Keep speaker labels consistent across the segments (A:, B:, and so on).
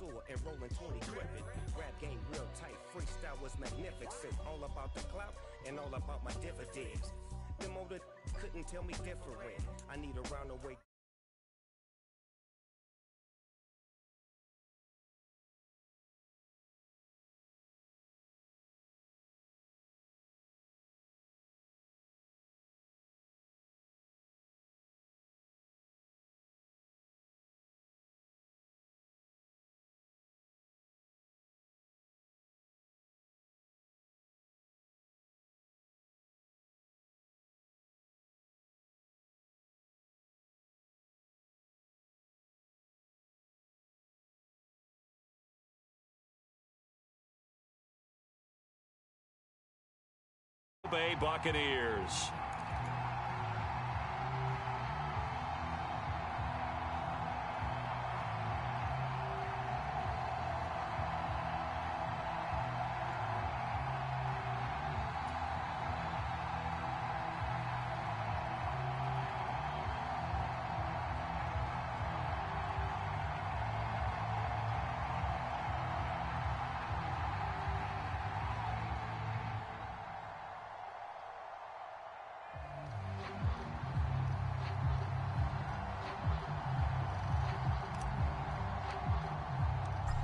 A: connoisseur and rolling 20 gripping. Rap game real tight, freestyle was magnificent. All about the clout and all about my dividends. Them older couldn't tell me different. I need a roundabout.
B: Bay Buccaneers.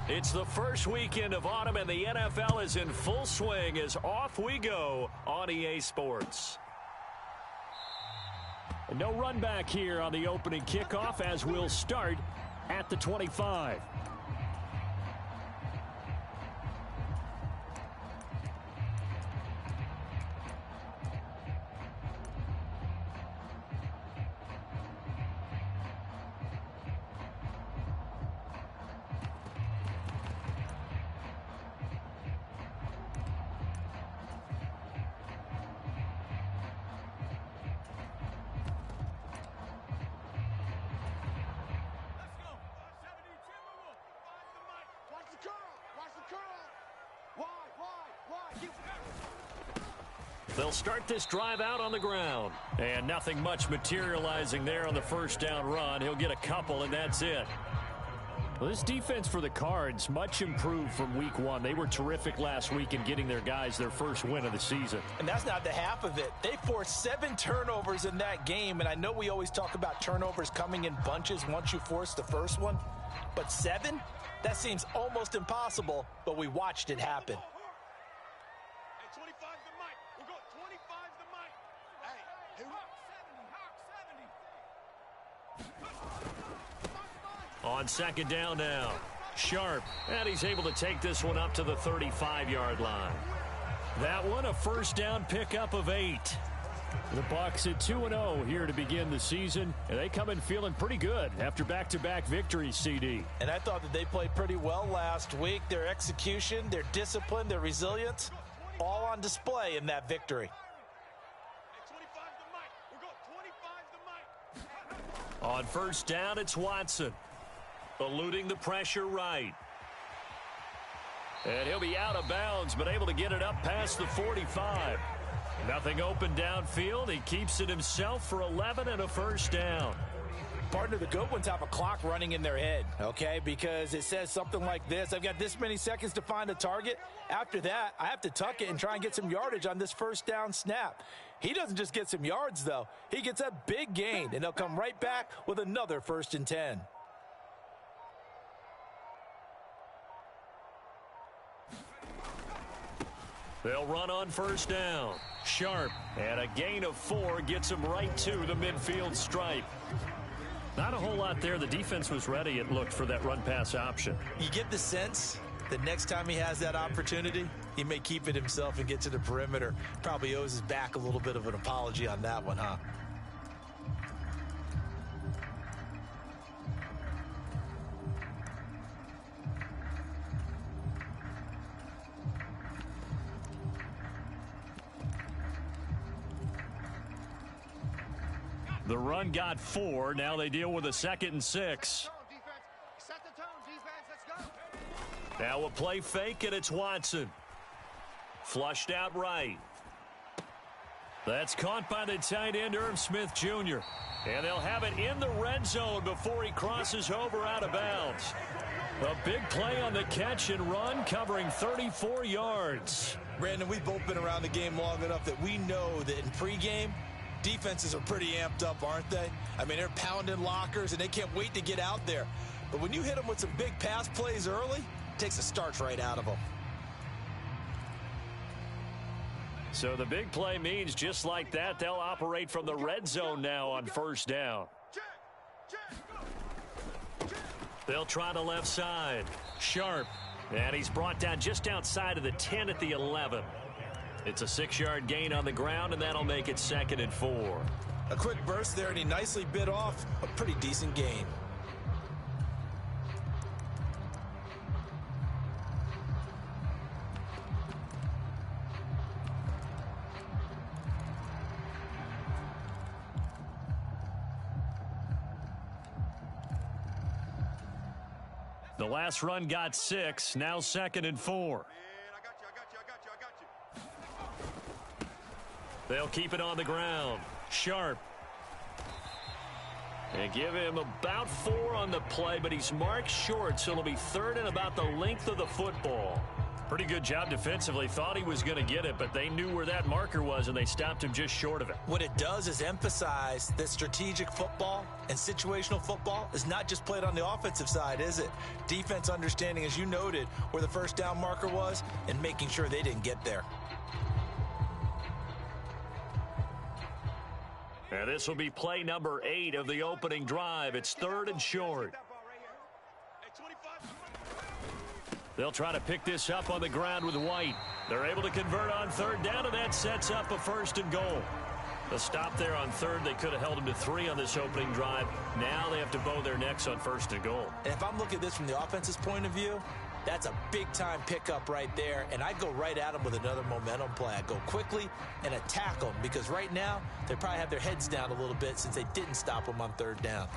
B: It's the first weekend of autumn, and the NFL is in full swing as off we go on EA Sports. And no run back here on the opening kickoff as we'll start at the 25. They'll start this drive out on the ground. And nothing much materializing there on the first down run. He'll get a couple, and that's it. Well, this defense for the Cards, much improved from week one. They were terrific last week in getting their guys their first win of the season.
C: And that's not the half of it. They forced 7 turnovers in that game, and I know we always talk about turnovers coming in bunches once you force the first one. But 7? That seems almost impossible, but we watched it happen.
B: On second down now, Sharp, and he's able to take this one up to the 35-yard line. That one a first down pickup of 8. The Bucs at 2-0 here to begin the season, and they come in feeling pretty good after back-to-back victories, CD.
C: And I thought that they played pretty well last week. Their execution, their discipline, their resilience, all on display in that victory.
B: On first down, it's Watson. Eluding the pressure right. And he'll be out of bounds, but able to get it up past the 45. Nothing open downfield. He keeps it himself for 11 and a first down.
C: Partner, the good ones have a clock running in their head, okay? Because it says something like this. I've got this many seconds to find a target. After that, I have to tuck it and try and get some yardage on this first down snap. He doesn't just get some yards, though. He gets a big gain, and he'll come right back with another 1st and 10.
B: They'll run on first down. Sharp, and a gain of 4 gets him right to the midfield stripe. Not a whole lot there. The defense was ready, it looked, for that run-pass option.
C: You get the sense that next time he has that opportunity, he may keep it himself and get to the perimeter. Probably owes his back a little bit of an apology on that one, huh?
B: The run got 4. Now they deal with a 2nd and 6. Now a play fake, and it's Watson. Flushed out right. That's caught by the tight end, Irv Smith Jr. And they'll have it in the red zone before he crosses over out of bounds. A big play on the catch and run, covering 34 yards.
C: Brandon, we've both been around the game long enough that we know that in pregame, defenses are pretty amped up, aren't they? I mean, they're pounding lockers, and they can't wait to get out there. But when you hit them with some big pass plays early, it takes the starch right out of them.
B: So the big play means just like that, they'll operate from the red zone now on first down. They'll try the left side. Sharp. And he's brought down just outside of the 10 at the 11. It's a 6-yard gain on the ground, and that'll make it 2nd and 4.
C: A quick burst there, and he nicely bit off a pretty decent gain.
B: The last run got 6, now 2nd and 4. They'll keep it on the ground. Sharp. And give him about 4 on the play, but he's marked short, so it'll be 3rd and about the length of the football. Pretty good job defensively. Thought he was going to get it, but they knew where that marker was, and they stopped him just short of it.
C: What it does is emphasize that strategic football and situational football is not just played on the offensive side, is it? Defense understanding, as you noted, where the first down marker was and making sure they didn't get there.
B: And this will be play number 8 of the opening drive. It's 3rd and short. They'll try to pick this up on the ground with White. They're able to convert on 3rd down, and that sets up a 1st and goal. The stop there on 3rd, they could have held him to 3 on this opening drive. Now they have to bow their necks on 1st and goal.
C: And if I'm looking at this from the offense's point of view, that's a big-time pickup right there, and I'd go right at them with another momentum play. I'd go quickly and attack them, because right now they probably have their heads down a little bit since they didn't stop them on 3rd down.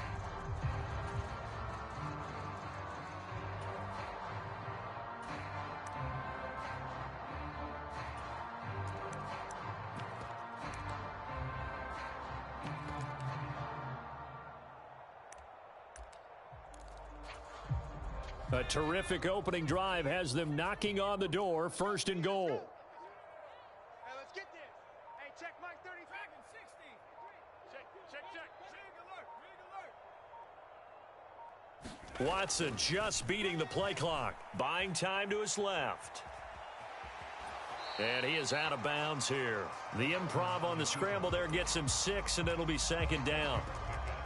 B: A terrific opening drive has them knocking on the door. 1st and goal.
D: Hey, let's get this. Hey, check Mike 35 and 60. Check.
B: Watson just beating the play clock. Buying time to his left. And he is out of bounds here. The improv on the scramble there gets him 6, and it'll be 2nd down.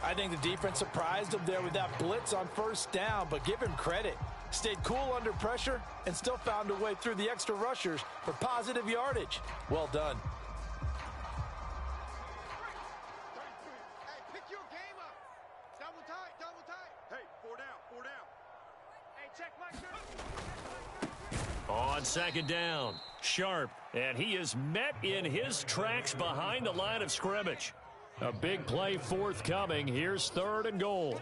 C: I think the defense surprised him there with that blitz on 1st down, but give him credit. Stayed cool under pressure and still found a way through the extra rushers for positive yardage. Well done.
D: Hey, pick your game up. Double tight, double tight. Hey, 4 down, 4 down. Hey, check Mike 30.
B: On 2nd down, Sharp, and he is met in his tracks behind the line of scrimmage. A big play forthcoming. Here's 3rd and goal.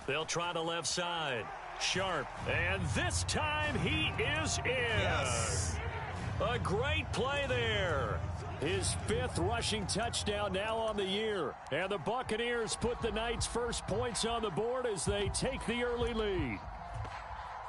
B: They'll try the left side. Sharp, and this time he is in.
C: Yes.
B: A great play there. His 5th rushing touchdown now on the year. And the Buccaneers put the Knights' first points on the board as they take the early lead.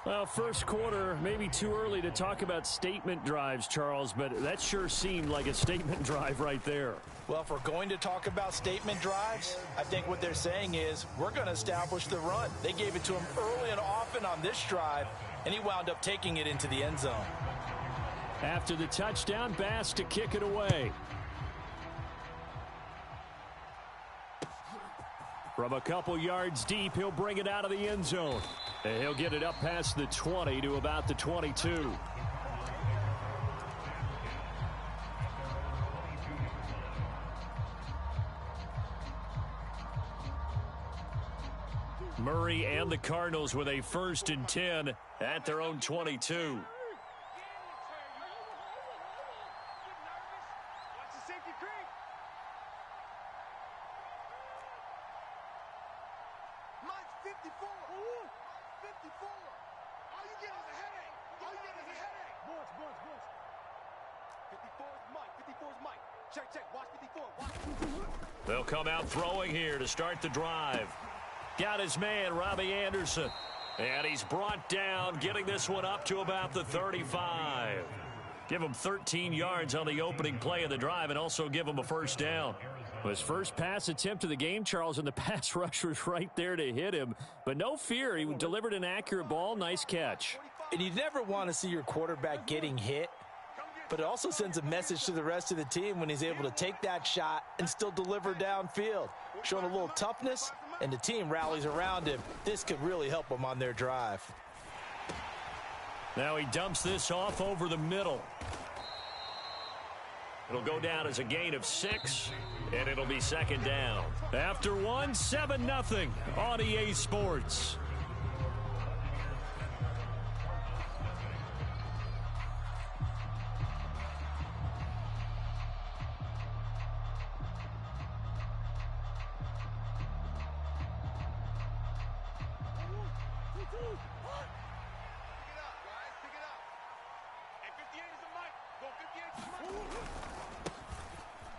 B: Well, first quarter, maybe too early to talk about statement drives, Charles, but that sure seemed like a statement drive right there.
C: Well, if we're going to talk about statement drives, I think what they're saying is we're going to establish the run. They gave it to him early and often on this drive, and he wound up taking it into the end zone.
B: After the touchdown, Bass to kick it away. From a couple yards deep, he'll bring it out of the end zone. And he'll get it up past the 20 to about the 22. Murray and the Cardinals with a 1st and 10 at their own 22.
D: 54's Mike. 54's Mike. Check. Watch 54. Watch.
B: They'll come out throwing here to start the drive. Got his man, Robbie Anderson. And he's brought down, getting this one up to about the 35. Give him 13 yards on the opening play of the drive and also give him a first down. His first pass attempt of the game, Charles, and the pass rush was right there to hit him. But no fear, he delivered an accurate ball. Nice catch.
C: And you never want to see your quarterback getting hit, but it also sends a message to the rest of the team when he's able to take that shot and still deliver downfield. Showing a little toughness, and the team rallies around him. This could really help them on their drive.
B: Now he dumps this off over the middle. It'll go down as a gain of 6, and it'll be second down. After 1, 7-0 on EA Sports.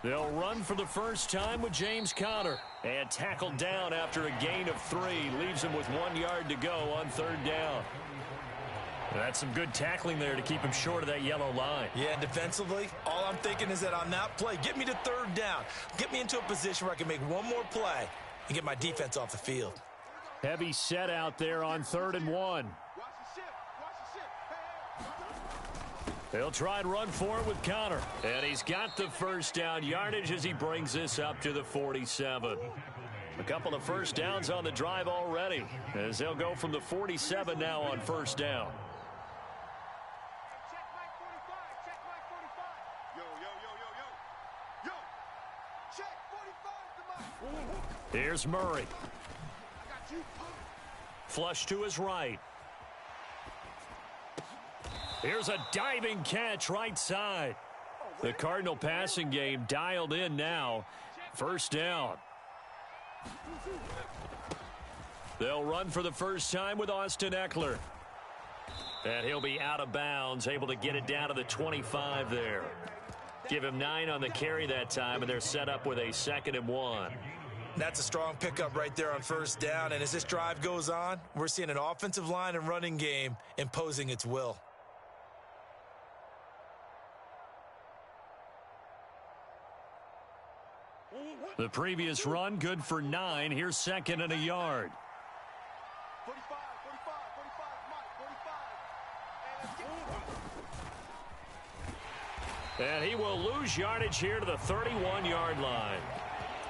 B: They'll run for the first time with James Conner. And tackled down after a gain of 3. Leaves him with 1 yard to go on third down. That's some good tackling there to keep him short of that yellow line.
C: Yeah, defensively, all I'm thinking is that on that play, get me to third down. Get me into a position where I can make one more play and get my defense off the field.
B: Heavy set out there on 3rd and 1. They'll try and run for it with Conner. And he's got the first down yardage as he brings this up to the 47. A couple of first downs on the drive already, as they'll go from the 47 now on first down.
D: Check Mike 45. Check Mike 45. Yo. Check 45 to Mike.
B: Here's Murray.
D: I got you.
B: Flush to his right. Here's a diving catch right side. The Cardinal passing game dialed in now. First down. They'll run for the first time with Austin Eckler. And he'll be out of bounds, able to get it down to the 25 there. Give him 9 on the carry that time, and they're set up with a 2nd and 1.
C: That's a strong pickup right there on first down. And as this drive goes on, we're seeing an offensive line and running game imposing its will.
B: The previous run, good for 9. Here's 2nd and a yard.
D: 45, Mike.
B: And he will lose yardage here to the 31-yard line.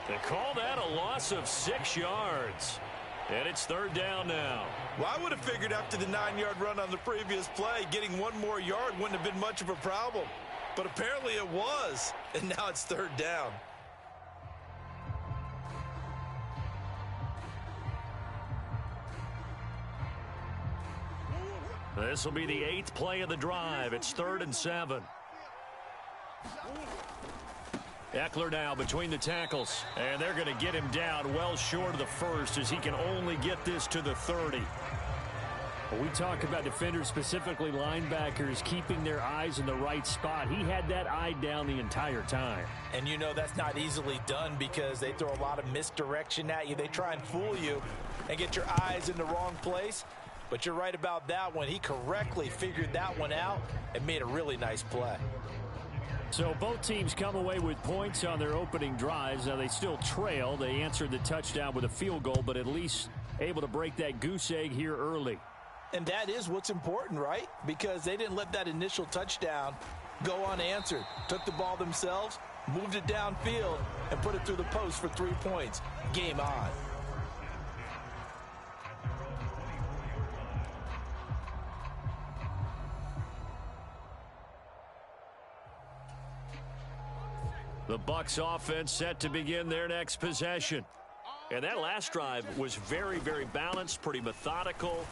B: They call that a loss of 6 yards. And it's third down now.
C: Well, I would have figured after the 9-yard run on the previous play, getting 1 more yard wouldn't have been much of a problem. But apparently it was. And now it's third down.
B: This will be the 8th play of the drive. It's 3rd and 7. Eckler now between the tackles. And they're going to get him down well short of the first as he can only get this to the 30. Well, we talk about defenders, specifically linebackers, keeping their eyes in the right spot. He had that eye down the entire time.
C: And you know that's not easily done because they throw a lot of misdirection at you. They try and fool you and get your eyes in the wrong place. But you're right about that one. He correctly figured that one out and made a really nice play.
B: So both teams come away with points on their opening drives. Now they still trail. They answered the touchdown with a field goal, but at least able to break that goose egg here early.
C: And that is what's important, right? Because they didn't let that initial touchdown go unanswered. Took the ball themselves, moved it downfield, and put it through the post for 3 points. Game on.
B: The Bucs offense set to begin their next possession. And that last drive was very, very balanced, pretty methodical.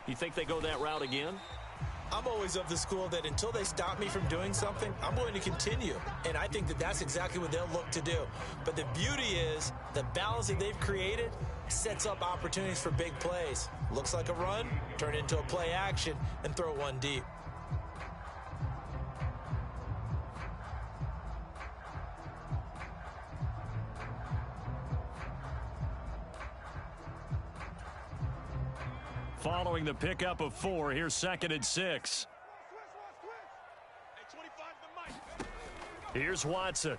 B: You think they go that route again?
C: I'm always of the school that until they stop me from doing something, I'm going to continue. And I think that that's exactly what they'll look to do. But the beauty is the balance that they've created sets up opportunities for big plays. Looks like a run, turn it into a play action, and throw one deep.
B: Following the pickup of 4, here's 2nd and 6. Here's Watson.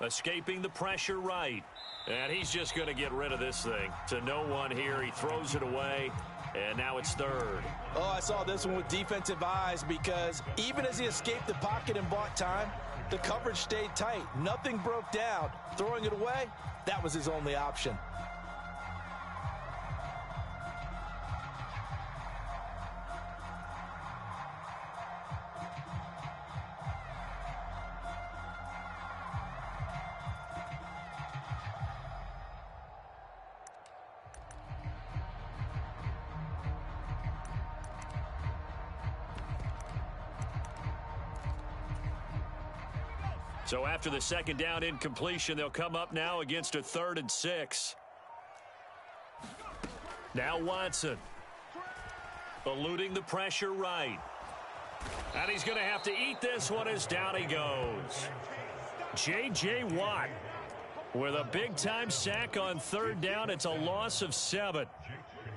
B: Escaping the pressure right. And he's just going to get rid of this thing. To no one here. He throws it away. And now it's 3rd.
C: Oh, I saw this one with defensive eyes because even as he escaped the pocket and bought time, the coverage stayed tight. Nothing broke down. Throwing it away, that was his only option.
B: So after the 2nd down incompletion, they'll come up now against a 3rd and 6. Now Watson. Eluding the pressure right. And he's going to have to eat this one as down he goes. J.J. Watt with a big-time sack on 3rd down. It's a loss of 7.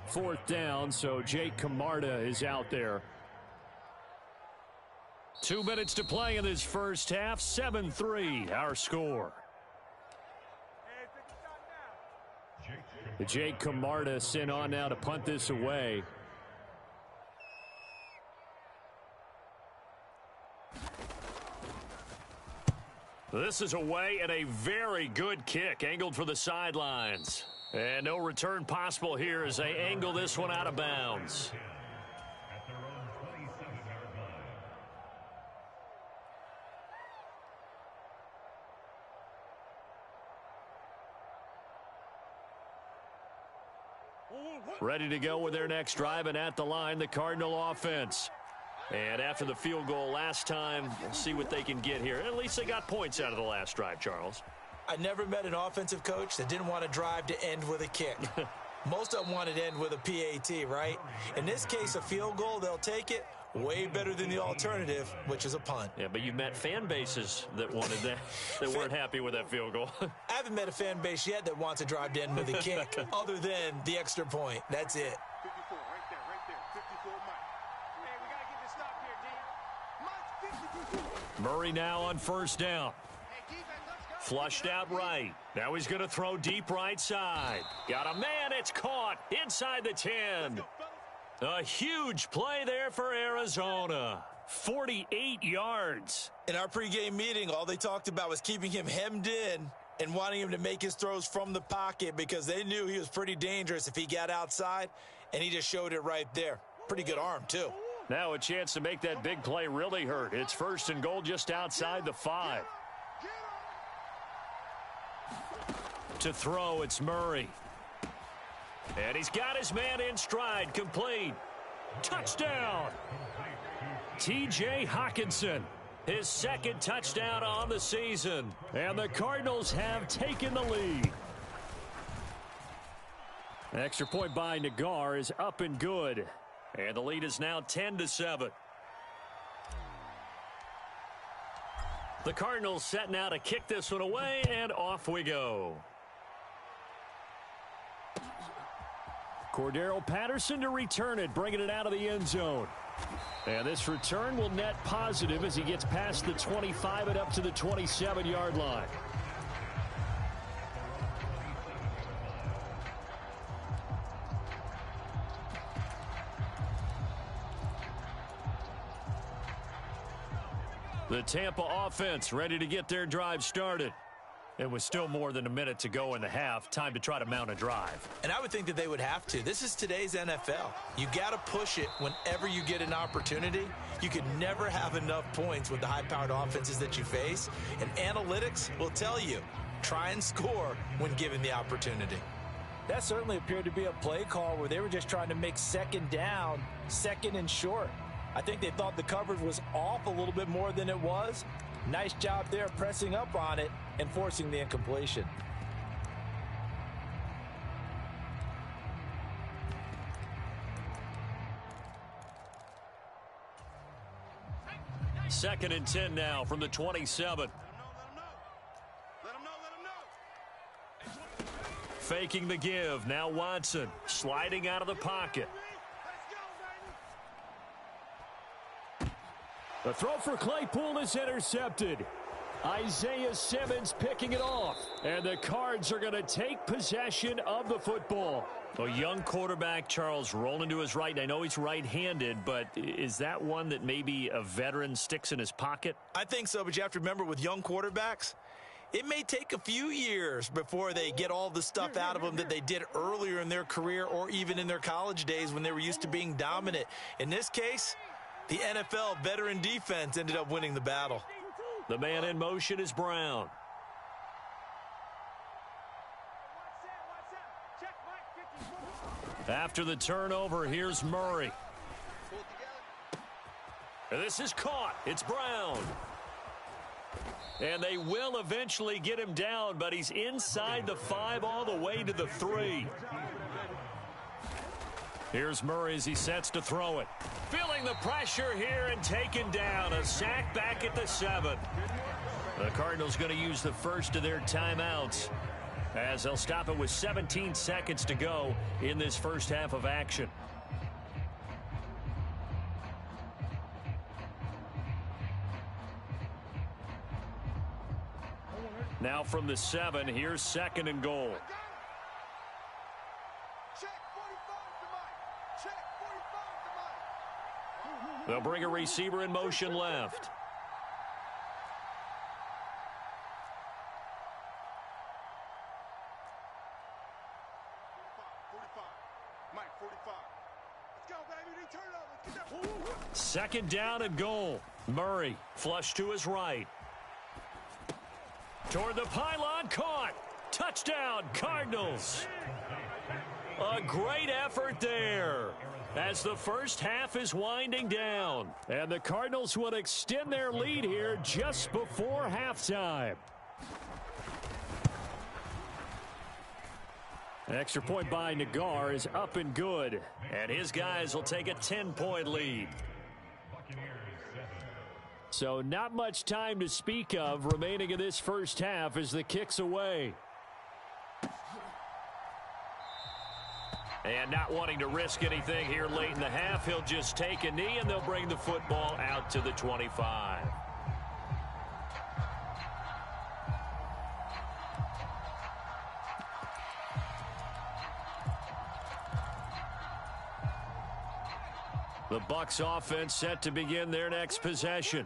B: 4th down, so Jake Camarda is out there. 2 minutes to play in this first half. 7-3, our score. Jake Camarda sent on now to punt this away. This is away and a very good kick angled for the sidelines. And no return possible here as they angle this one out of bounds. Ready to go with their next drive, and at the line, the Cardinal offense. And after the field goal last time, we'll see what they can get here. At least they got points out of the last drive, Charles.
C: I never met an offensive coach that didn't want to drive to end with a kick. Most of them wanted to end with a PAT, right? In this case, a field goal, they'll take it. Way better than the alternative, which is a punt.
B: Yeah, but you've met fan bases that wanted that, that weren't happy with that field goal.
C: I haven't met a fan base yet that wants to drive to end with a kick, other than the extra point. That's it.
D: 54, right there. 54, Mike. Hey, we got to get this stop here, D. Mike, 52.
B: Murray now on 1st down.
D: Hey, defense, let's go.
B: Flushed out right. Now he's going to throw deep right side. Got a man. It's caught inside the 10. A huge play there for Arizona. 48 yards.
C: In our pregame meeting, all they talked about was keeping him hemmed in and wanting him to make his throws from the pocket because they knew he was pretty dangerous if he got outside, and he just showed it right there. Pretty good arm, too.
B: Now a chance to make that big play really hurt. It's 1st and goal just outside the 5. To throw, it's Murray. And he's got his man in stride, complete. Touchdown! T.J. Hawkinson, his 2nd touchdown on the season. And the Cardinals have taken the lead. An extra point by Nagar is up and good. And the lead is now 10-7. The Cardinals set now to kick this one away, and off we go. Cordero Patterson to return it, bringing it out of the end zone. And this return will net positive as he gets past the 25 and up to the 27-yard line. The Tampa offense ready to get their drive started. It was still more than a minute to go in the half. Time to try to mount a drive.
C: And I would think that they would have to. This is today's NFL. You got to push it whenever you get an opportunity. You could never have enough points with the high-powered offenses that you face. And analytics will tell you, try and score when given the opportunity. That certainly appeared to be a play call where they were just trying to make 2nd down, 2nd and short. I think they thought the coverage was off a little bit more than it was. Nice job there pressing up on it and forcing the incompletion.
B: Second and 10 now from the 27. faking the give. Now Watson sliding out of the pocket. The throw for Claypool is intercepted. Isaiah Simmons picking it off. And the Cards are going to take possession of the football. A young quarterback, Charles, rolling to his right. I know he's right-handed, but is that one that maybe a veteran sticks in his pocket?
C: I think so, but you have to remember with young quarterbacks, it may take a few years before they get all the stuff out of them that they did earlier in their career or even in their college days when they were used to being dominant. In this case, the NFL veteran defense ended up winning the battle.
B: The man in motion is Brown. After the turnover, here's Murray. This is caught. It's Brown. And they will eventually get him down, but he's inside the 5 all the way to the 3. Here's Murray as he sets to throw it. Feeling the pressure here and taken down. A sack back at the 7. The Cardinals going to use the first of their timeouts as they'll stop it with 17 seconds to go in this first half of action. Now from the 7, here's 2nd and goal. They'll bring a receiver in motion left. Second down and goal. Murray flush to his right. Toward the pylon, caught. Touchdown, Cardinals. A great effort there as the first half is winding down. And the Cardinals will extend their lead here just before halftime. An extra point by Nagar is up and good. And his guys will take a 10-point lead. So not much time to speak of remaining in this first half as the kick's away. And not wanting to risk anything here late in the half, he'll just take a knee and they'll bring the football out to the 25. The Bucs offense set to begin their next possession.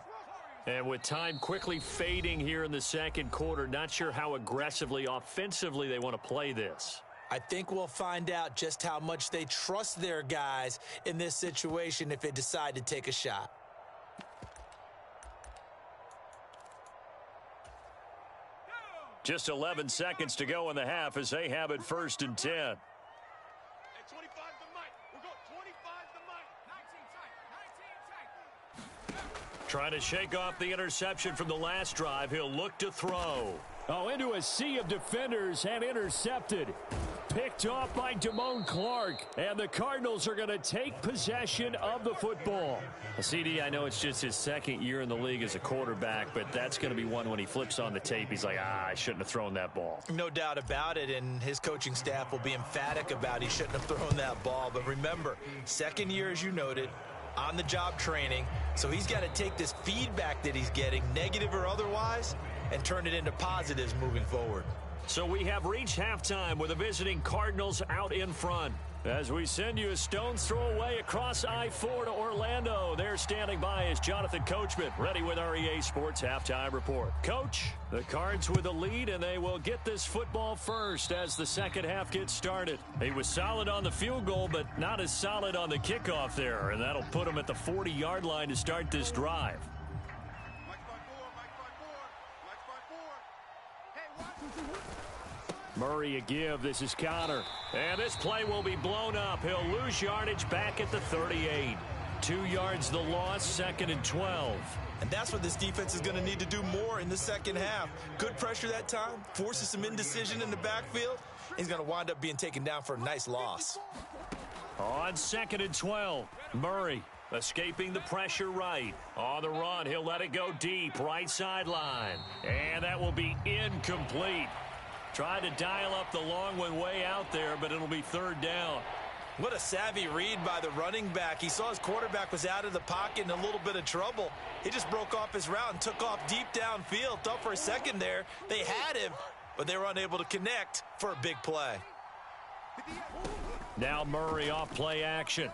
B: And with time quickly fading here in the second quarter, not sure how aggressively, offensively they want to play this.
C: I think we'll find out just how much they trust their guys in this situation if they decide to take a shot.
B: Just 11 seconds to go in the half as they have it 1st and 10. Trying to shake off the interception from the last drive. He'll look to throw. Oh, into a sea of defenders and intercepted. Picked off by Damone Clark. And the Cardinals are going to take possession of the football. CD, I know it's just his second year in the league as a quarterback, but that's going to be one when he flips on the tape. He's like, I shouldn't have thrown that ball.
C: No doubt about it, and his coaching staff will be emphatic about he shouldn't have thrown that ball. But remember, second year, as you noted, on-the-job training, so he's got to take this feedback that he's getting, negative or otherwise, and turn it into positives moving forward.
B: So we have reached halftime with the visiting Cardinals out in front. As we send you a stone's throw away across I-4 to Orlando. There standing by is Jonathan Coachman, ready with our EA Sports Halftime Report. Coach, the Cards with the lead, and they will get this football first as the second half gets started. He was solid on the field goal, but not as solid on the kickoff there, and that'll put him at the 40-yard line to start this drive. Murray a give. This is Connor. And this play will be blown up. He'll lose yardage back at the 38. 2 yards the loss, 2nd and 12.
C: And that's what this defense is going to need to do more in the second half. Good pressure that time, forces some indecision in the backfield. He's going to wind up being taken down for a nice loss.
B: On 2nd and 12, Murray escaping the pressure right. On the run, he'll let it go deep, right sideline. And that will be incomplete. Tried to dial up the long one way out there, but it'll be third down.
C: What a savvy read by the running back. He saw his quarterback was out of the pocket in a little bit of trouble. He just broke off his route and took off deep downfield. Thought for a second there they had him, but they were unable to connect for a big play.
B: Now Murray off play action.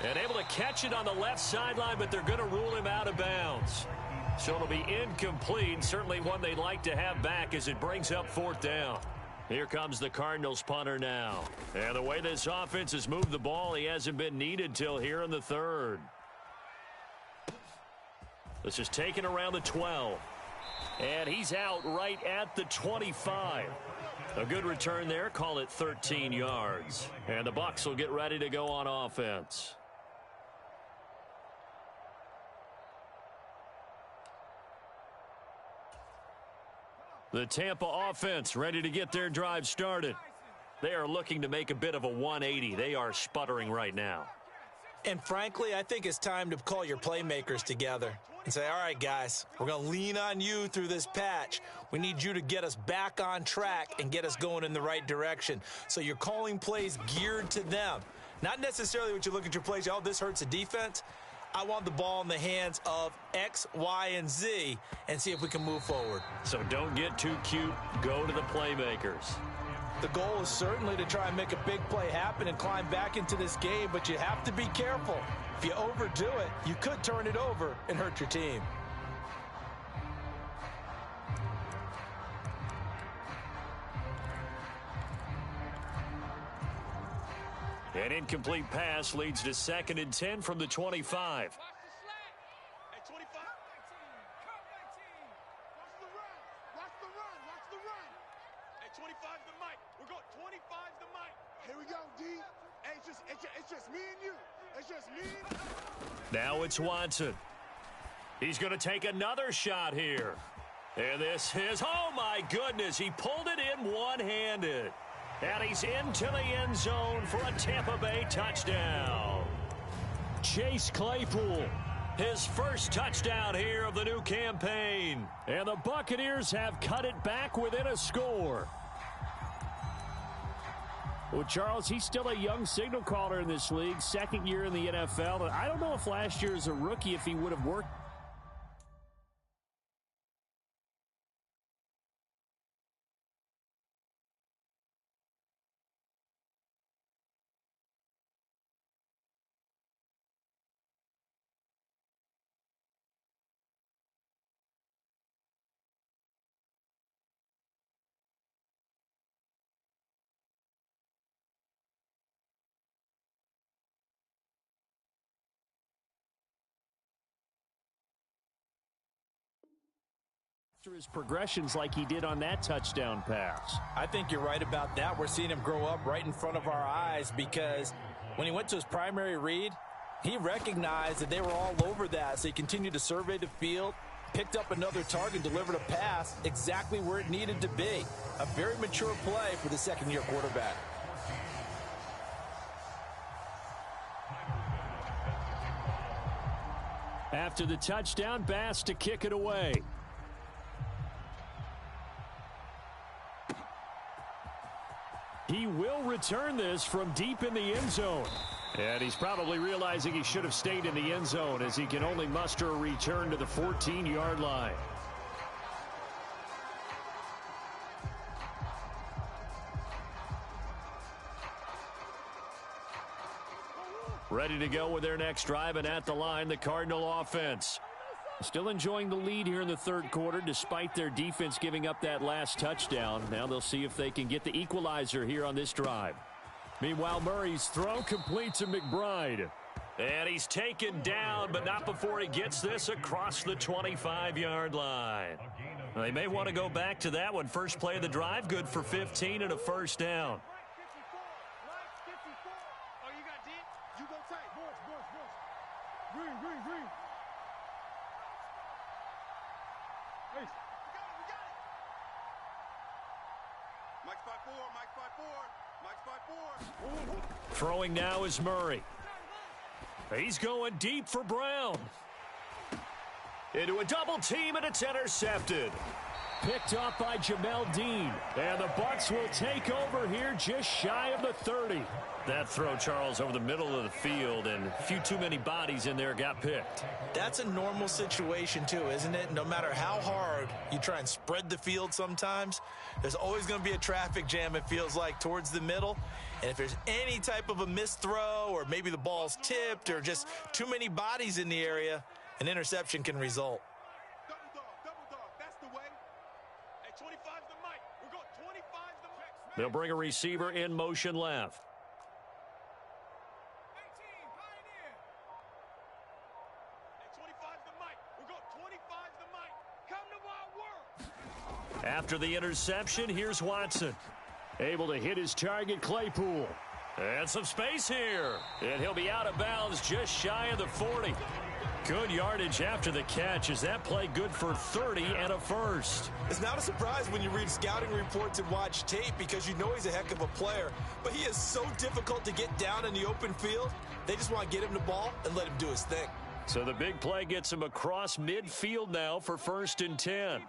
B: And able to catch it on the left sideline, but they're going to rule him out of bounds. So it'll be incomplete. Certainly one they'd like to have back as it brings up fourth down. Here comes the Cardinals punter now. And the way this offense has moved the ball, he hasn't been needed till here in the third. This is taken around the 12. And he's out right at the 25. A good return there. Call it 13 yards. And the Bucs will get ready to go on offense. The Tampa offense ready to get their drive started. They are looking to make a bit of a 180. They are sputtering right now.
C: And frankly, I think it's time to call your playmakers together and say, all right, guys, we're going to lean on you through this patch. We need you to get us back on track and get us going in the right direction. So you're calling plays geared to them. Not necessarily what you look at your plays, oh, this hurts the defense. I want the ball in the hands of X, Y, and Z and see if we can move forward.
B: So don't get too cute. Go to the playmakers.
C: The goal is certainly to try and make a big play happen and climb back into this game, but you have to be careful. If you overdo it, you could turn it over and hurt your team.
B: An incomplete pass leads to 2nd and 10 from the 25.
D: Watch the slack. Hey, 25. 19. Cut 19. Watch the run. Watch the run. Watch the run. Hey, 25's the mic. We're going 25's the mic. Here we go, D. Hey, it's just me and you. It's just me and you.
B: Now it's Watson. He's going to take another shot here. And this is, oh my goodness, he pulled it in one-handed. And he's into the end zone for a Tampa Bay touchdown. Chase Claypool, his first touchdown here of the new campaign. And the Buccaneers have cut it back within a score. Well, Charles, he's still a young signal caller in this league, 2nd year in the NFL. And I don't know if last year as a rookie, if he would have worked. His progressions like he did on that touchdown pass.
C: I think you're right about that. We're seeing him grow up right in front of our eyes because when he went to his primary read, he recognized that they were all over that. So he continued to survey the field, picked up another target, delivered a pass exactly where it needed to be. A very mature play for the second-year quarterback.
B: After the touchdown, Bass to kick it away. He will return this from deep in the end zone. And he's probably realizing he should have stayed in the end zone as he can only muster a return to the 14-yard line. Ready to go with their next drive, and at the line, the Cardinal offense. Still enjoying the lead here in the third quarter despite their defense giving up that last touchdown. Now they'll see if they can get the equalizer here on this drive. Meanwhile, Murray's throw complete to McBride. And he's taken down, but not before he gets this across the 25-yard line. They may want to go back to that one. First play of the drive, good for 15 and a first down. Throwing now is Murray. He's going deep for Brown. into a double team, and it's intercepted. Picked off by Jamel Dean. And the Bucs will take over here just shy of the 30. That throw, Charles, over the middle of the field, and a few too many bodies in there got picked.
C: That's a normal situation, too, isn't it? No matter how hard you try and spread the field sometimes, there's always going to be a traffic jam, it feels like, towards the middle. And if there's any type of a missed throw, or maybe the ball's tipped, or just too many bodies in the area, an interception can result.
B: They'll bring a receiver in motion left. After the interception, here's Watson. Able to hit his target, Claypool. And some space here. And he'll be out of bounds just shy of the 40. Good yardage after the catch. Is that play good for 30 and a first?
C: It's not a surprise when you read scouting reports and watch tape because you know he's a heck of a player. But he is so difficult to get down in the open field. They just want to get him the ball and let him do his thing.
B: So the big play gets him across midfield now for 1st and 10.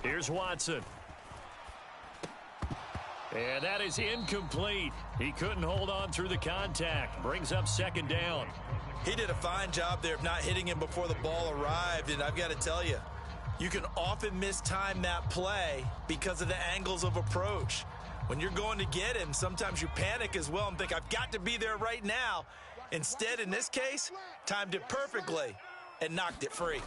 B: Here's Watson. And that is incomplete. He couldn't hold on through the contact. Brings up 2nd down.
C: He did a fine job there of not hitting him before the ball arrived. And I've got to tell you, you can often mistime that play because of the angles of approach. When you're going to get him, sometimes you panic as well and think, I've got to be there right now. Instead, in this case, timed it perfectly and knocked it free.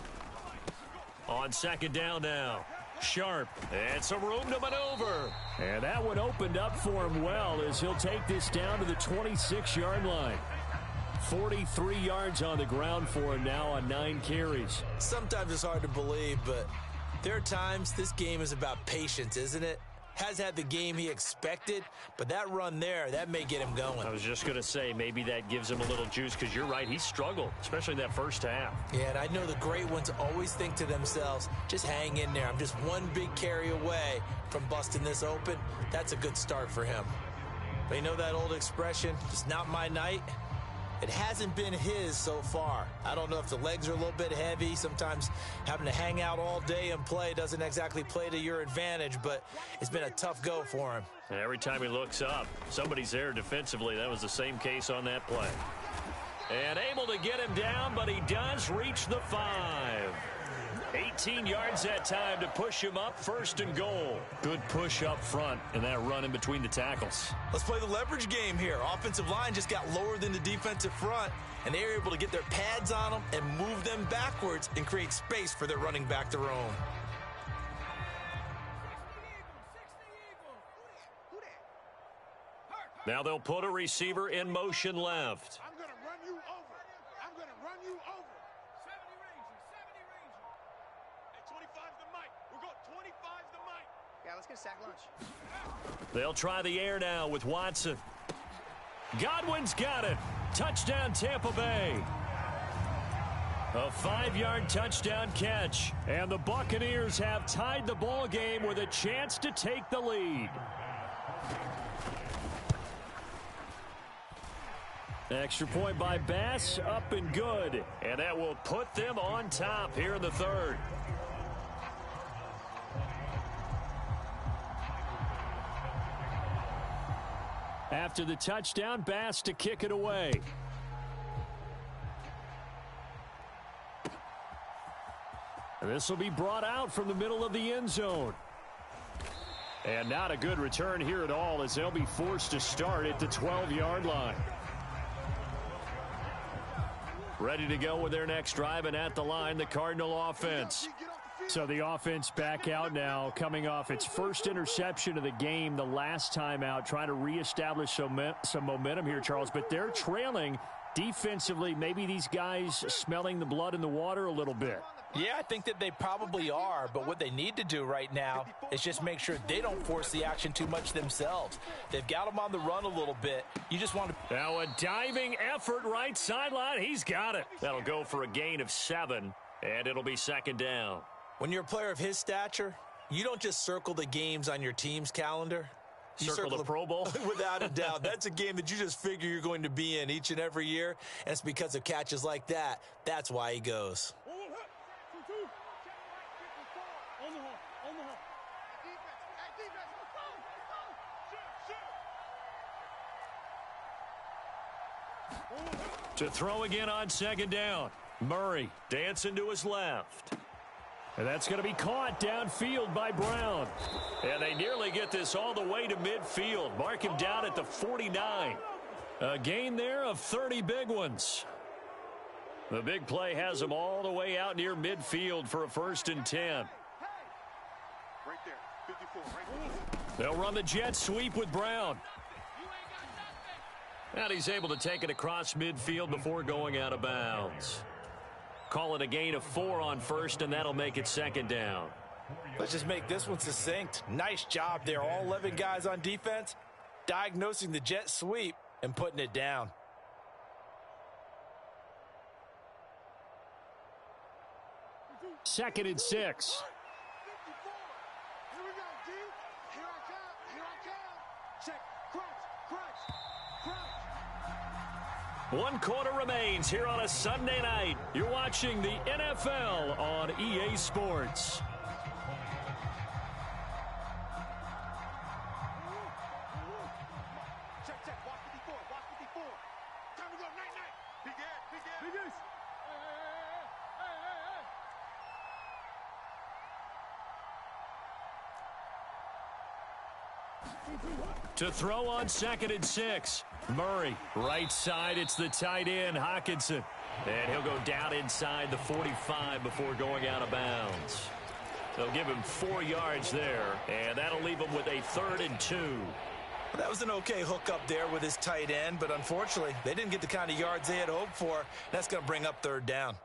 B: On 2nd down now. Sharp, and some room to maneuver. And that one opened up for him well as he'll take this down to the 26-yard line. 43 yards on the ground for him now on 9 carries.
C: Sometimes it's hard to believe, but there are times this game is about patience, isn't it? Has had the game he expected, but that run there, that may get him going.
B: I was just going to say, maybe that gives him a little juice because you're right, he struggled, especially that first half.
C: Yeah, and I know the great ones always think to themselves, just hang in there. I'm just one big carry away from busting this open. That's a good start for him. But you know that old expression, it's not my night? It hasn't been his so far. I don't know if the legs are a little bit heavy. Sometimes having to hang out all day and play doesn't exactly play to your advantage, but it's been a tough go for him.
B: And every time he looks up, somebody's there defensively. That was the same case on that play. And able to get him down, but he does reach the 5. 18 yards that time to push him up, 1st and goal. Good push up front and that run in between the tackles.
C: Let's play the leverage game here. Offensive line just got lower than the defensive front, and they were able to get their pads on them and move them backwards and create space for their running back to roam.
B: Now they'll put a receiver in motion left.
D: I'm going to run you over. I'm going to run you over. 25's the mic. We're going 25's the mic.
E: Yeah, let's get a sack lunch.
B: They'll try the air now with Watson. Godwin's got it. Touchdown, Tampa Bay. A 5-yard touchdown catch. And the Buccaneers have tied the ball game with a chance to take the lead. Extra point by Bass, up and good. And that will put them on top here in the 3rd. After the touchdown, Bass to kick it away. And this will be brought out from the middle of the end zone. And not a good return here at all as they'll be forced to start at the 12-yard line. Ready to go with their next drive, and at the line, the Cardinal offense. So the offense back out now, coming off its first interception of the game the last time out, trying to reestablish some momentum here, Charles. But they're trailing defensively. Maybe these guys smelling the blood in the water a little bit.
C: Yeah, I think that they probably are, but what they need to do right now is just make sure they don't force the action too much themselves. They've got them on the run a little bit. You just want to...
B: Now a diving effort right sideline. He's got it. That'll go for a gain of 7, and it'll be 2nd down.
C: When you're a player of his stature, You don't just circle the games on your team's calendar. You
B: circle the Pro Bowl?
C: Without a doubt. That's a game that you just figure you're going to be in each and every year. And it's because of catches like that. That's why he goes.
B: To throw again on second down. Murray dancing to his left. And that's going to be caught downfield by Brown. And they nearly get this all the way to midfield. Mark him down at the 49. A gain there of 30 big ones. The big play has them all the way out near midfield for a 1st and 10.
D: Right there, 54, right there.
B: They'll run the jet sweep with Brown. And he's able to take it across midfield before going out of bounds. Call it a gain of 4 on 1st, and that'll make it 2nd down.
C: Let's just make this one succinct. Nice job there. All 11 guys on defense diagnosing the jet sweep and putting it down.
B: Second and 6.
D: 54. Here we go, D. Here I come. Here I come. Check. Crunch.
B: 1 quarter remains here on a Sunday night. You're watching the NFL on EA Sports.
D: Check. Watch 54. Watch 54. Time to go. Night. Big ass.
B: To throw on 2nd and 6. Murray, right side, it's the tight end, Hockenson. And he'll go down inside the 45 before going out of bounds. They'll give him 4 yards there, and that'll leave him with a 3rd and 2.
C: That was an okay hook up there with his tight end, but unfortunately, they didn't get the kind of yards they had hoped for. That's going to bring up 3rd down.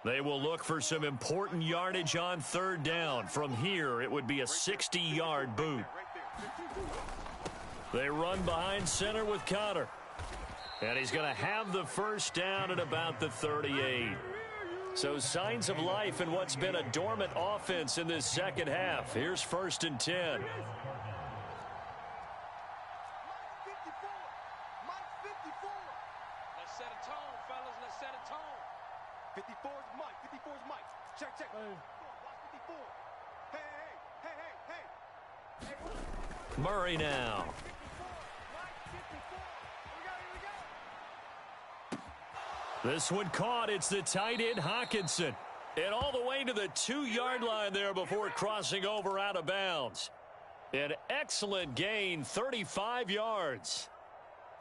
B: They will look for some important yardage on 3rd down. From here, it would be a 60-yard boot. They run behind center with Connor. And he's going to have the 1st down at about the 38. So signs of life in what's been a dormant offense in this second half. Here's 1st and 10.
D: Mike 54. Let's set a tone, fellas. Let's set a tone. 54's Mike. 54's Mike. Check. Watch 54. Hey.
B: Murray now. This one caught. It's the tight end, Hockenson. And all the way to the 2-yard line there before crossing over out of bounds. An excellent gain, 35 yards.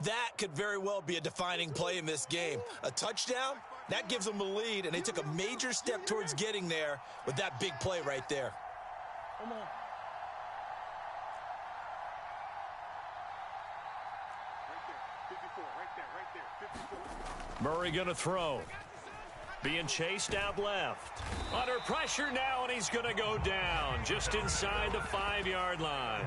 C: That could very well be a defining play in this game. A touchdown, that gives them the lead, and they took a major step towards getting there with that big play right there.
D: Come on. Right there. 54.
B: Murray going to throw. Being chased out left. Under pressure now, and he's going to go down just inside the 5-yard line.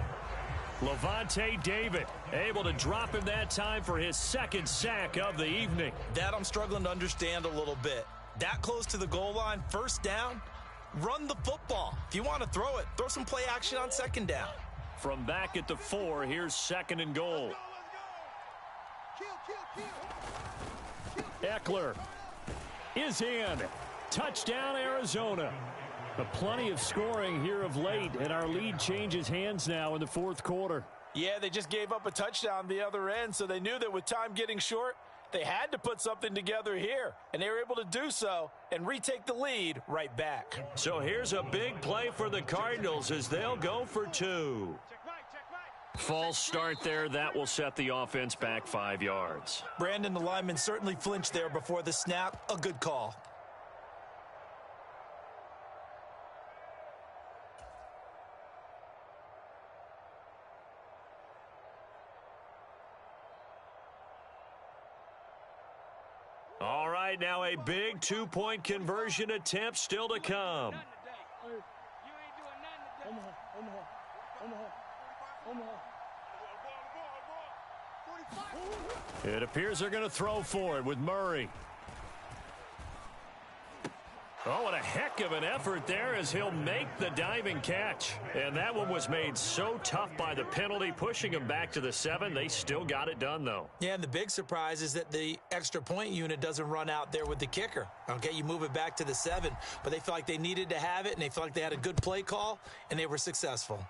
B: Levante David able to drop him that time for his 2nd sack of the evening.
C: That I'm struggling to understand a little bit. That close to the goal line, 1st down, run the football. If you want to throw it, throw some play action on 2nd down.
B: From back at the 4, here's 2nd and goal. Eckler is in. Touchdown, Arizona. But plenty of scoring here of late, and our lead changes hands now in the 4th quarter.
C: Yeah, they just gave up a touchdown the other end, so they knew that with time getting short, they had to put something together here, and they were able to do so and retake the lead right back.
B: So here's a big play for the Cardinals as they'll go for 2. False start there. That will set the offense back 5 yards.
C: Brandon, the lineman, certainly flinched there before the snap. A good call.
B: All right, now a big 2-point conversion attempt still to come. It appears they're going to throw for it with Murray. Oh, and a heck of an effort there as he'll make the diving catch. And that one was made so tough by the penalty, pushing him back to the 7. They still got it done, though.
C: Yeah, and the big surprise is that the extra point unit doesn't run out there with the kicker. Okay, you move it back to the 7, but they felt like they needed to have it, and they felt like they had a good play call, and they were successful.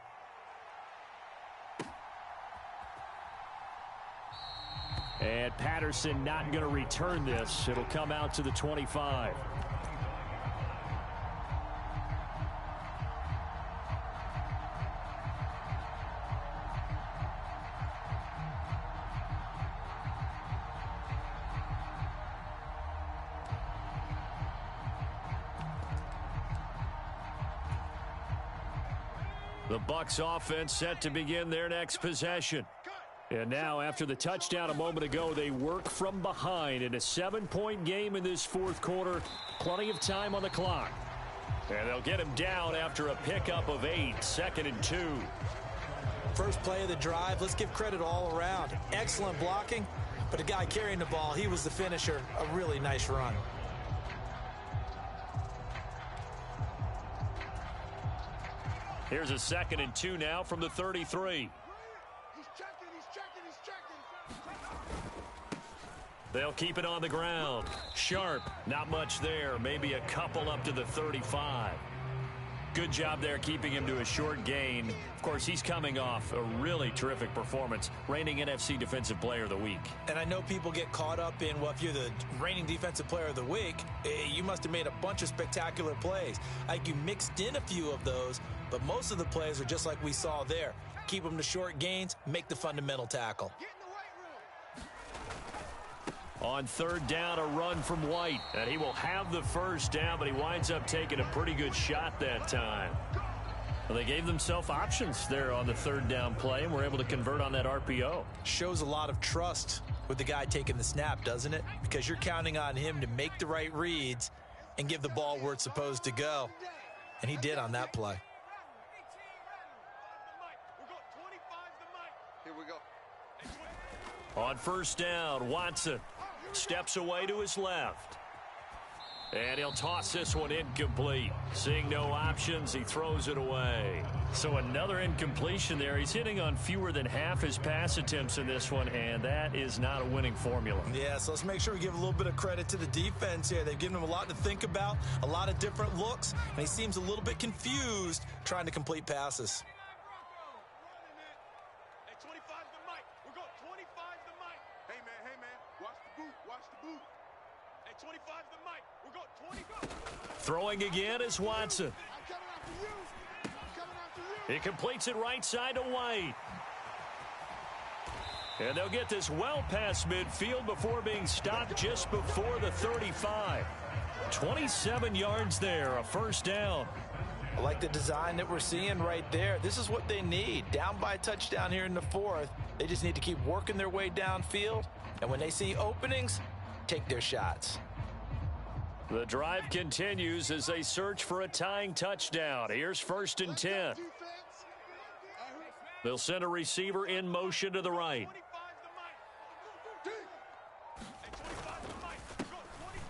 B: And Patterson not going to return this. It'll come out to the 25. The Bucs offense set to begin their next possession. And now, after the touchdown a moment ago, they work from behind in a 7-point game in this fourth quarter. Plenty of time on the clock. And they'll get him down after a pickup of 8, 2nd and 2.
C: First play of the drive, let's give credit all around. Excellent blocking, but the guy carrying the ball, he was the finisher. A really nice run.
B: Here's a 2nd and 2 now from the 33. They'll keep it on the ground. Sharp, not much there. Maybe a couple up to the 35. Good job there keeping him to a short gain. Of course, he's coming off a really terrific performance, reigning NFC Defensive Player of the Week.
C: And I know people get caught up in, well, if you're the reigning Defensive Player of the Week, you must have made a bunch of spectacular plays. Like you mixed in a few of those, but most of the plays are just like we saw there. Keep them to short gains, make the fundamental tackle.
B: On 3rd down, a run from White. And he will have the first down, but he winds up taking a pretty good shot that time. Well, they gave themselves options there on the 3rd down play and were able to convert on that RPO.
C: Shows a lot of trust with the guy taking the snap, doesn't it? Because you're counting on him to make the right reads and give the ball where it's supposed to go. And he did on that play.
D: Here we go.
B: On 1st down, Watson steps away to his left. And he'll toss this one incomplete. Seeing no options, he throws it away. So another incompletion there. He's hitting on fewer than half his pass attempts in this one, and that is not a winning formula.
C: Yeah, so let's make sure we give a little bit of credit to the defense here. They've given him a lot to think about, a lot of different looks, and he seems a little bit confused trying to complete passes.
B: Throwing again is Watson. He completes it right side to White. And they'll get this well past midfield before being stopped just before the 35. 27 yards there, a 1st down.
C: I like the design that we're seeing right there. This is what they need. Down by a touchdown here in the 4th. They just need to keep working their way downfield. And when they see openings, take their shots.
B: The drive continues as they search for a tying touchdown. Here's 1st and 10. They'll send a receiver in motion to the right.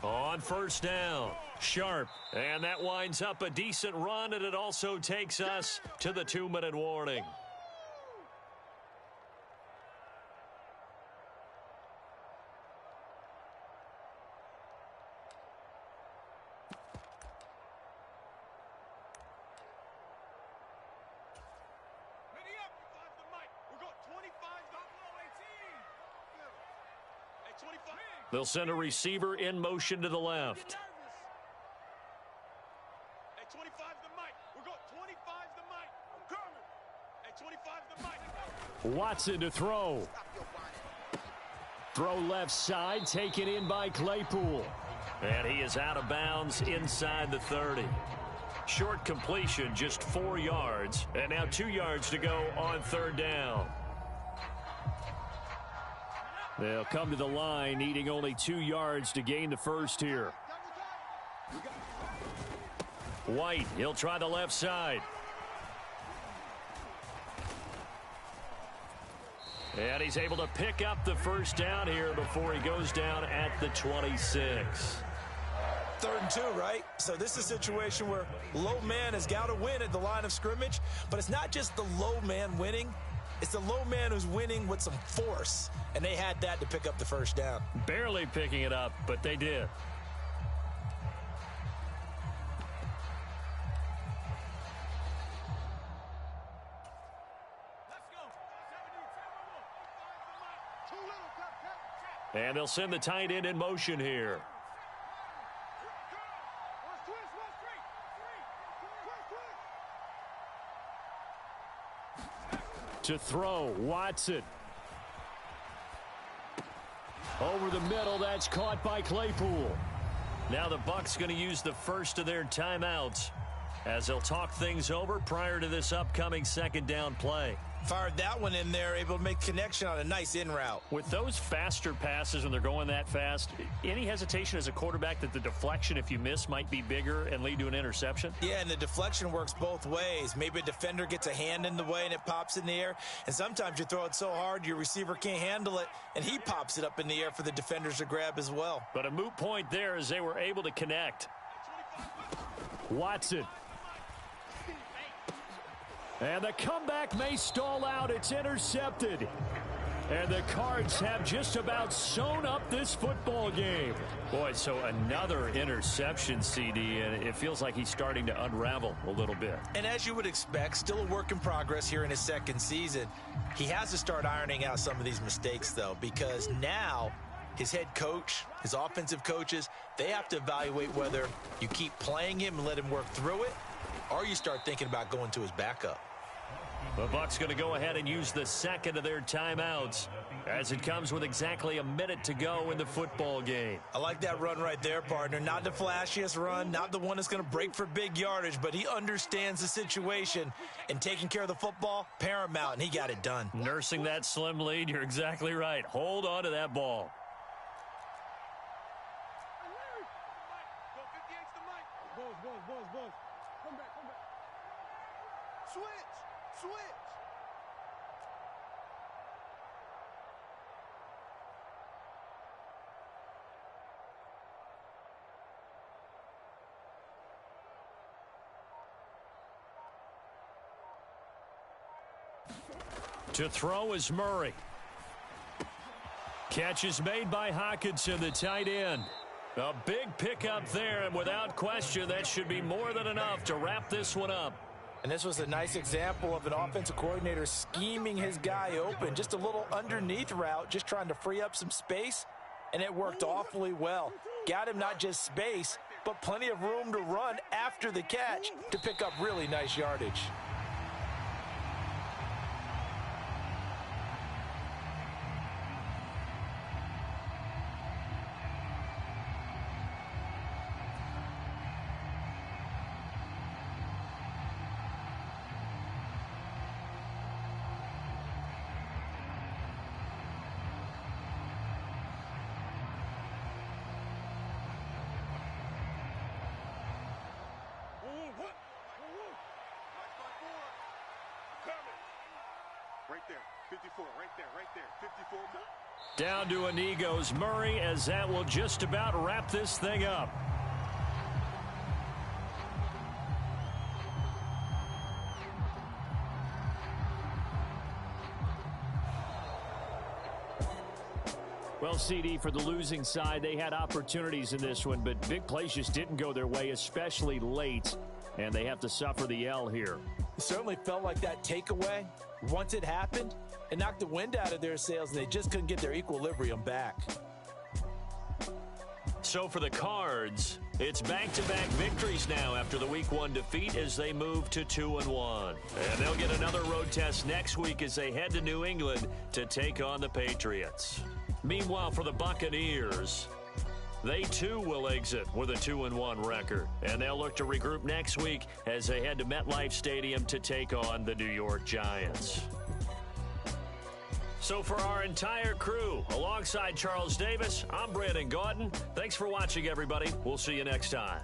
B: On 1st down, Sharp. And that winds up a decent run, and it also takes us to the 2-minute warning. They'll send a receiver in motion to the left. Watson to throw. Throw left side, taken in by Claypool. And he is out of bounds inside the 30. Short completion, just 4 yards. And now 2 yards to go on 3rd down. They'll come to the line, needing only 2 yards to gain the first here. White, he'll try the left side. And he's able to pick up the first down here before he goes down at the 26.
C: 3rd and 2, right? So this is a situation where low man has got to win at the line of scrimmage, but it's not just the low man winning. It's the low man who's winning with some force, and they had that to pick up the first down.
B: Barely picking it up, but they did. And they'll send the tight end in motion here. To throw, Watson. Over the middle, that's caught by Claypool. Now the Bucs going to use the first of their timeouts as they'll talk things over prior to this upcoming 2nd down play.
C: Fired that one in there, able to make connection on a nice in route.
B: With those faster passes when they're going that fast, any hesitation as a quarterback that the deflection, if you miss, might be bigger and lead to an interception?
C: Yeah, and the deflection works both ways. Maybe a defender gets a hand in the way and it pops in the air. And sometimes you throw it so hard your receiver can't handle it, and he pops it up in the air for the defenders to grab as well.
B: But a moot point there as they were able to connect. Watson. And the comeback may stall out. It's intercepted. And the Cards have just about sewn up this football game. Boy, so another interception, CD, and it feels like he's starting to unravel a little bit.
C: And as you would expect, still a work in progress here in his 2nd season. He has to start ironing out some of these mistakes, though, because now his head coach, his offensive coaches, they have to evaluate whether you keep playing him and let him work through it, or you start thinking about going to his backup.
B: The Bucs going to go ahead and use the 2nd of their timeouts as it comes with exactly a minute to go in the football game.
C: I like that run right there, partner. Not the flashiest run, not the one that's going to break for big yardage, but he understands the situation, and taking care of the football, paramount, and he got it done.
B: Nursing that slim lead, you're exactly right. Hold on to that ball.
D: Switch!
B: To throw is Murray. Catch is made by Hockenson, the tight end. A big pickup there, and without question, that should be more than enough to wrap this one up.
C: And this was a nice example of an offensive coordinator scheming his guy open. Just a little underneath route, just trying to free up some space, and it worked awfully well. Got him not just space, but plenty of room to run after the catch to pick up really nice yardage.
D: Right there, 54, right there, 54 more.
B: Down to a knee goes Murray, as that will just about wrap this thing up. Well, CD, for the losing side, they had opportunities in this one, but big plays just didn't go their way, especially late, and they have to suffer the L here.
C: It certainly felt like that takeaway, once it happened, it knocked the wind out of their sails, and they just couldn't get their equilibrium back.
B: So for the Cards, it's back-to-back victories now after the Week 1 defeat as they move to 2-1. And they'll get another road test next week as they head to New England to take on the Patriots. Meanwhile, for the Buccaneers, they too will exit with a 2-1 record. And they'll look to regroup next week as they head to MetLife Stadium to take on the New York Giants. So for our entire crew, alongside Charles Davis, I'm Brandon Gaudin. Thanks for watching, everybody. We'll see you next time.